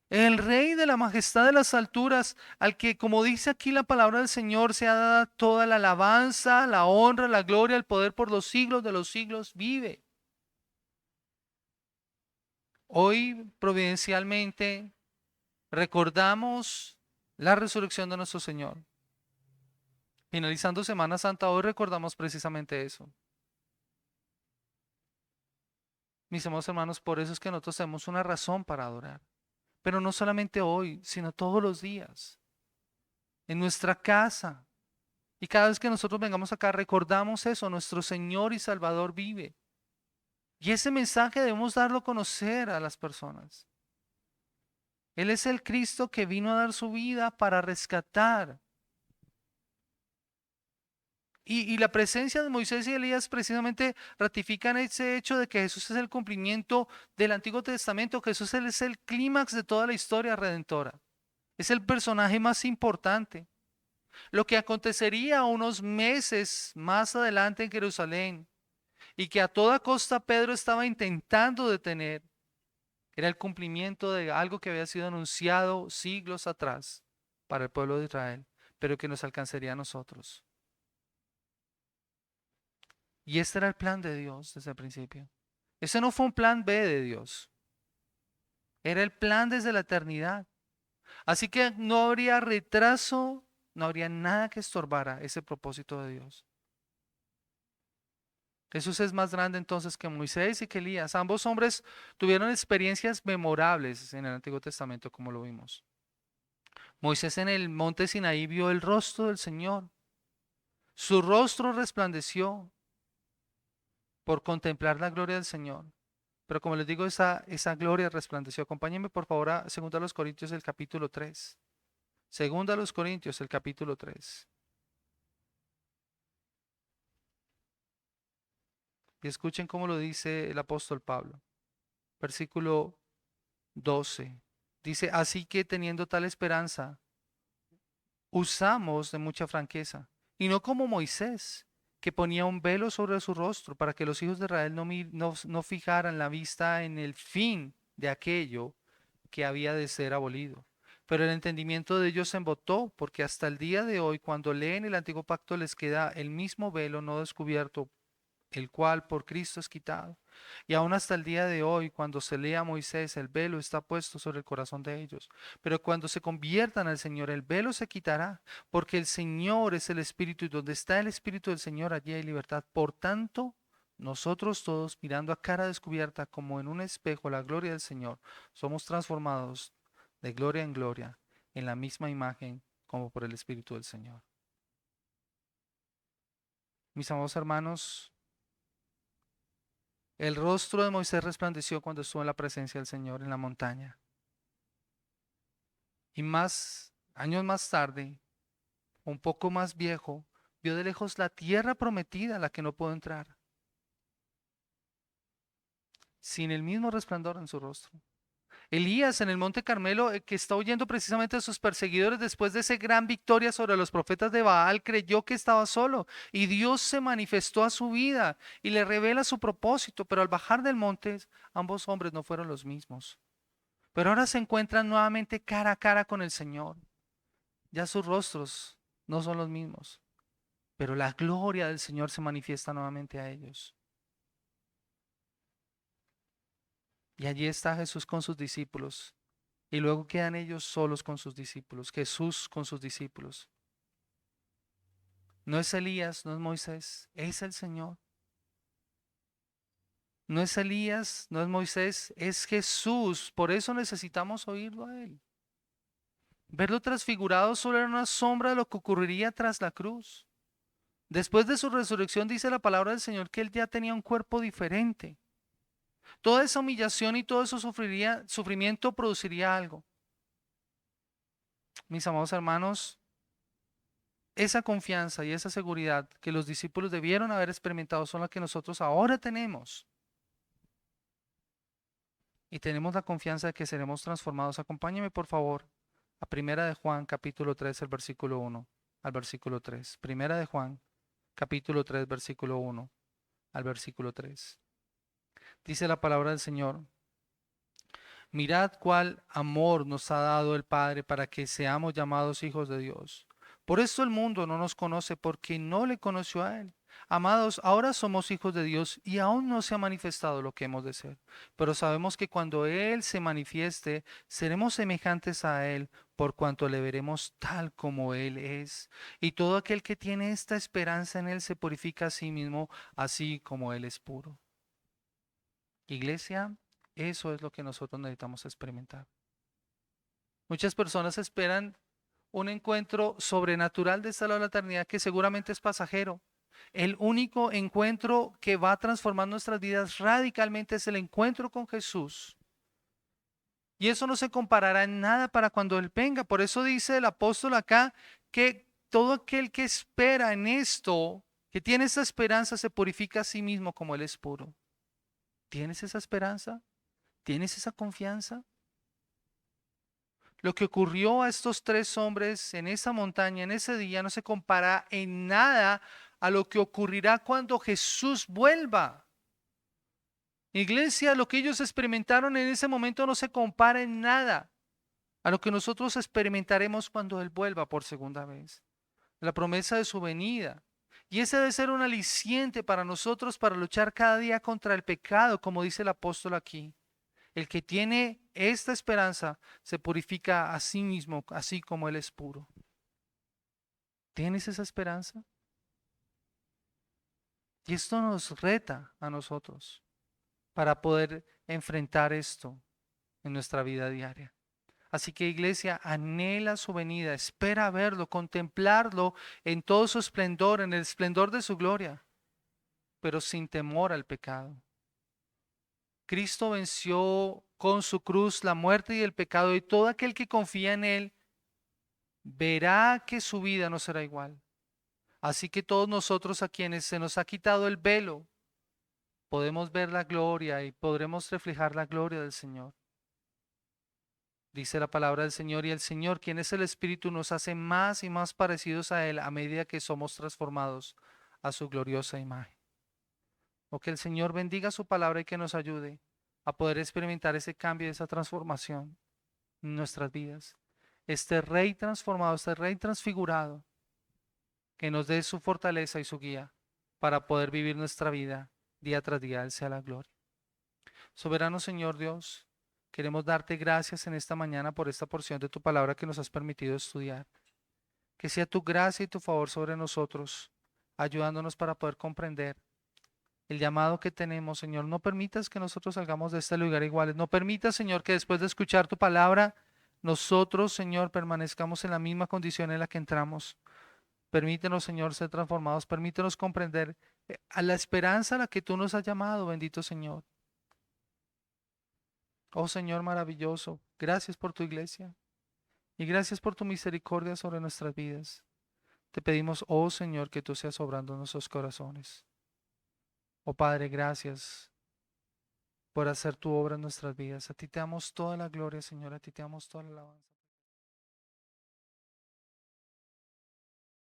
El Rey de la majestad de las alturas, al que, como dice aquí la palabra del Señor, se ha dado toda la alabanza, la honra, la gloria, el poder por los siglos de los siglos, vive. Hoy, providencialmente, recordamos la resurrección de nuestro Señor. Finalizando Semana Santa, hoy recordamos precisamente eso. Mis amados hermanos, por eso es que nosotros tenemos una razón para adorar. Pero no solamente hoy, sino todos los días, en nuestra casa. Y cada vez que nosotros vengamos acá, recordamos eso, nuestro Señor y Salvador vive. Y ese mensaje debemos darlo a conocer a las personas. Él es el Cristo que vino a dar su vida para rescatar. Y la presencia de Moisés y Elías precisamente ratifican ese hecho de que Jesús es el cumplimiento del Antiguo Testamento. Jesús es el clímax de toda la historia redentora. Es el personaje más importante. Lo que acontecería unos meses más adelante en Jerusalén y que a toda costa Pedro estaba intentando detener, era el cumplimiento de algo que había sido anunciado siglos atrás para el pueblo de Israel, pero que nos alcanzaría a nosotros. Y este era el plan de Dios desde el principio. Ese no fue un plan B de Dios. Era el plan desde la eternidad. Así que no habría retraso, no habría nada que estorbara ese propósito de Dios. Jesús es más grande entonces que Moisés y que Elías. Ambos hombres tuvieron experiencias memorables en el Antiguo Testamento, como lo vimos. Moisés en el monte Sinaí vio el rostro del Señor. Su rostro resplandeció por contemplar la gloria del Señor. Pero como les digo, esa gloria resplandeció. Acompáñenme por favor a 2 Corintios el capítulo 3. 2 Corintios el capítulo 3. Y escuchen cómo lo dice el apóstol Pablo. Versículo 12. Dice, así que teniendo tal esperanza, usamos de mucha franqueza, y no como Moisés, que ponía un velo sobre su rostro para que los hijos de Israel no fijaran la vista en el fin de aquello que había de ser abolido. Pero el entendimiento de ellos se embotó, porque hasta el día de hoy, cuando leen el antiguo pacto, les queda el mismo velo no descubierto, el cual por Cristo es quitado. Y aún hasta el día de hoy, cuando se lea a Moisés, el velo está puesto sobre el corazón de ellos. Pero cuando se conviertan al Señor, el velo se quitará, porque el Señor es el Espíritu, y donde está el Espíritu del Señor, allí hay libertad. Por tanto, nosotros todos, mirando a cara descubierta como en un espejo la gloria del Señor, somos transformados de gloria en gloria, en la misma imagen como por el Espíritu del Señor. Mis amados hermanos, el rostro de Moisés resplandeció cuando estuvo en la presencia del Señor en la montaña. Y años más tarde, un poco más viejo, vio de lejos la tierra prometida a la que no pudo entrar, sin el mismo resplandor en su rostro. Elías en el monte Carmelo, que está huyendo precisamente de sus perseguidores después de esa gran victoria sobre los profetas de Baal, creyó que estaba solo y Dios se manifestó a su vida y le revela su propósito, pero al bajar del monte ambos hombres no fueron los mismos. Pero ahora se encuentran nuevamente cara a cara con el Señor. Ya sus rostros no son los mismos, pero la gloria del Señor se manifiesta nuevamente a ellos. Y allí está Jesús con sus discípulos. Y luego quedan ellos solos con sus discípulos, Jesús con sus discípulos. No es Elías, no es Moisés, es el Señor. No es Elías, no es Moisés, es Jesús. Por eso necesitamos oírlo a Él. Verlo transfigurado solo era una sombra de lo que ocurriría tras la cruz. Después de su resurrección dice la palabra del Señor que Él ya tenía un cuerpo diferente. Toda esa humillación y todo eso sufrimiento produciría algo. Mis amados hermanos, esa confianza y esa seguridad que los discípulos debieron haber experimentado son las que nosotros ahora tenemos. y tenemos la confianza de que seremos transformados. Acompáñeme, por favor, a Primera de Juan, capítulo 3, el versículo 1 al versículo 3. Primera de Juan, capítulo 3, versículo 1 al versículo 3. Dice la palabra del Señor: Mirad cuál amor nos ha dado el Padre para que seamos llamados hijos de Dios. Por esto el mundo no nos conoce porque no le conoció a Él. Amados, ahora somos hijos de Dios y aún no se ha manifestado lo que hemos de ser. Pero sabemos que cuando Él se manifieste, seremos semejantes a Él por cuanto le veremos tal como Él es. Y todo aquel que tiene esta esperanza en Él se purifica a sí mismo, así como Él es puro. Iglesia, eso es lo que nosotros necesitamos experimentar. Muchas personas esperan un encuentro sobrenatural de esta lado de la eternidad que seguramente es pasajero. El único encuentro que va a transformar nuestras vidas radicalmente es el encuentro con Jesús. Y eso no se comparará en nada para cuando Él venga. Por eso dice el apóstol acá que todo aquel que espera en esto, que tiene esa esperanza, se purifica a sí mismo como Él es puro. ¿Tienes esa esperanza? ¿Tienes esa confianza? Lo que ocurrió a estos tres hombres en esa montaña, en ese día, no se compara en nada a lo que ocurrirá cuando Jesús vuelva. Iglesia, lo que ellos experimentaron en ese momento no se compara en nada a lo que nosotros experimentaremos cuando Él vuelva por segunda vez. La promesa de su venida. Y ese debe ser un aliciente para nosotros para luchar cada día contra el pecado, como dice el apóstol aquí. El que tiene esta esperanza se purifica a sí mismo, así como Él es puro. ¿Tienes esa esperanza? Y esto nos reta a nosotros para poder enfrentar esto en nuestra vida diaria. Así que iglesia, anhela su venida, espera verlo, contemplarlo en todo su esplendor, en el esplendor de su gloria, pero sin temor al pecado. Cristo venció con su cruz la muerte y el pecado, y todo aquel que confía en Él verá que su vida no será igual. Así que todos nosotros a quienes se nos ha quitado el velo, podemos ver la gloria y podremos reflejar la gloria del Señor. Dice la palabra del Señor, y el Señor, quien es el Espíritu, nos hace más y más parecidos a Él a medida que somos transformados a su gloriosa imagen. O que el Señor bendiga su palabra y que nos ayude a poder experimentar ese cambio y esa transformación en nuestras vidas. Este Rey transformado, este Rey transfigurado, que nos dé su fortaleza y su guía para poder vivir nuestra vida día tras día. Él sea la gloria. Soberano Señor Dios, queremos darte gracias en esta mañana por esta porción de tu palabra que nos has permitido estudiar. Que sea tu gracia y tu favor sobre nosotros, ayudándonos para poder comprender el llamado que tenemos, Señor. No permitas que nosotros salgamos de este lugar iguales. No permitas, Señor, que después de escuchar tu palabra, nosotros, Señor, permanezcamos en la misma condición en la que entramos. Permítenos, Señor, ser transformados. Permítenos comprender a la esperanza a la que tú nos has llamado, bendito Señor. Oh Señor maravilloso, gracias por tu iglesia y gracias por tu misericordia sobre nuestras vidas. Te pedimos, oh Señor, que tú seas obrando en nuestros corazones. Oh Padre, gracias por hacer tu obra en nuestras vidas. A ti te damos toda la gloria, Señor, a ti te damos toda la alabanza.